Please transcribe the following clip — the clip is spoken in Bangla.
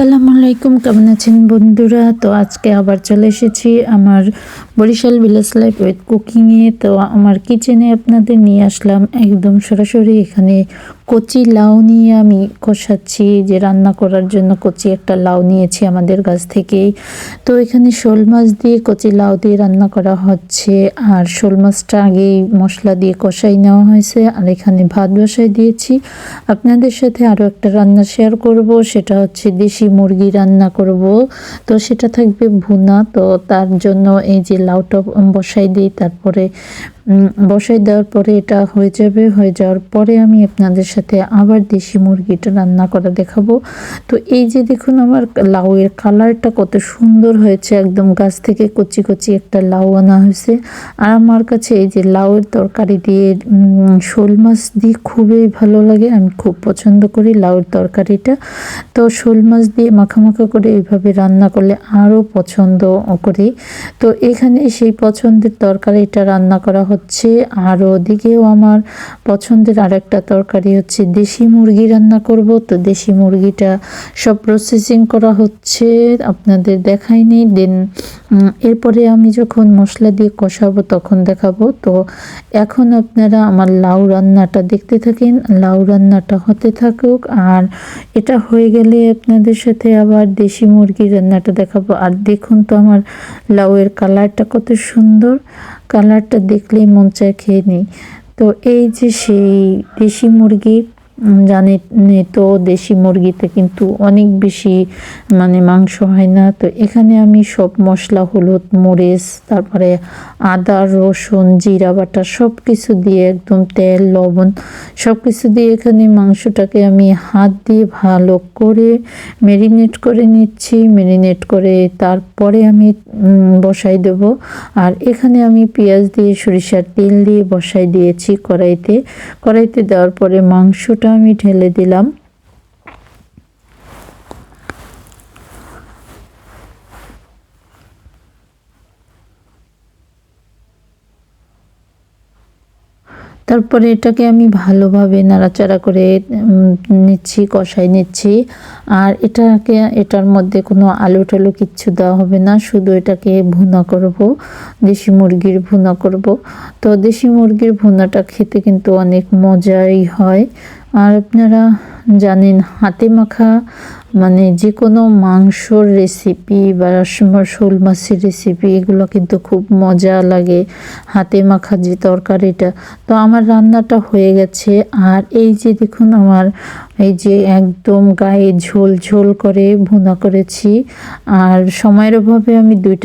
আসসালামু আলাইকুম, কেমন আছেন বন্ধুরা? তো আজকে আবার চলে এসেছি আমার বরিশাল ভিলেজ লাইফ উইথ কুকিংয়ে। তো আমার কিচেনে আপনাদের নিয়ে আসলাম একদম সরাসরি। এখানে কচি লাউ নিয়ে আমি কষাচ্ছি, যে রান্না করার জন্য কচি একটা লাউ নিয়েছি আমাদের গাছ থেকেই। তো এখানে শোল মাছ দিয়ে কচি লাউ দিয়ে রান্না করা হচ্ছে। আর শোল মাছটা আগেই মশলা দিয়ে কষাই নেওয়া হয়েছে, আর এখানে ভাত বসাই দিয়েছি। আপনাদের সাথে আরও একটা রান্না শেয়ার করব, সেটা হচ্ছে দেশি মুরগি রান্না করব। তো সেটা থাকবে ভুনা। তো তার জন্য এই যে লাউটা বসাই দিই, তারপরে বসাই দেওয়ার পরে এটা হয়ে যাবে। হয়ে যাওয়ার পরে আমি আপনাদের সাথে আবার দেশি মুরগিটা রান্না করা দেখাবো। তো এই যে দেখুন আমার লাউয়ের কালারটা কত সুন্দর হয়েছে, একদম গাছ থেকে কচি কচি একটা লাউ আনা হয়েছে। আর আমার কাছে এই যে লাউয়ের তরকারি দিয়ে শোল মাছ দিয়ে খুবই ভালো লাগে, আমি খুব পছন্দ করি লাউয়ের তরকারিটা। তো শোল মাছ দিয়ে মাখা করে এইভাবে রান্না করলে আরও পছন্দ করি। তো এখানে সেই পছন্দের তরকারিটা রান্না করা হচ্ছে। আর ওদিকেও আমার পছন্দের আরেকটা তরকারি হচ্ছে দেশি মুরগি রান্না করব। তো দেশি মুরগিটা সব প্রসেসিং করা হচ্ছে, আপনাদের দেখাইনি। দেন এরপরে আমি যখন মশলা দিয়ে কষাবো তখন দেখাবো। তো এখন আপনারা আমার লাউ রান্নাটা দেখতে থাকেন, লাউ রান্নাটা হতে থাকুক। আর এটা হয়ে গেলে আপনাদের সাথে আবার দেশি মুরগি রান্নাটা দেখাবো। আর দেখুন তো আমার লাউয়ের কালারটা কত সুন্দর, কালারটা দেখলেই মন চায় খেয়ে নিই। তো এই যে সেই দেশি মুরগি, জানেন তো দেশি মুরগিতে কিন্তু অনেক বেশি মাংস হয় না। তো এখানে আমি সব মশলা, হলুদ, মরিচ, তারপরে আদা, রসুন, জিরা বাটা সব কিছু দিয়ে, একদম তেল, লবণ সব কিছু দিয়ে এখানে মাংসটাকে আমি হাত দিয়ে ভালো করে ম্যারিনেট করে নিচ্ছি। ম্যারিনেট করে তারপরে আমি বসাই দেব। আর এখানে আমি পেঁয়াজ দিয়ে সরিষার তেল দিয়ে বসাই দিয়েছি কড়াইতে দেওয়ার পরে মাংসটা আমি ঢেলে দিলাম। তারপরে এটাকে আমি ভালোভাবে নাড়াচাড়া করে নিচ্ছি, কষাই নিচ্ছি। আর এটার মধ্যে কোনো আলু টালু কিচ্ছু দেওয়া হবে না, শুধু এটাকে ভুনা করব, দেশি মুরগির ভুনা করব। তো দেশি মুরগির ভুনাটা খেতে কিন্তু অনেক মজাই হয়। আর আপনারা জানেন হাতে মাখা যে কোনো মাংসর রেসিপি বা শোল মাছের রেসিপি, এগুলো কিন্তু খুব মজা লাগে হাতে মাখা যে তরকারিটা। তো আমার রান্নাটা হয়ে গেছে। আর এই যে দেখুন আমার এই যে একদম গায়ে ঝোল ঝোল করে ভুনা করেছি। আর সময়ের অভাবে আমি দুইটা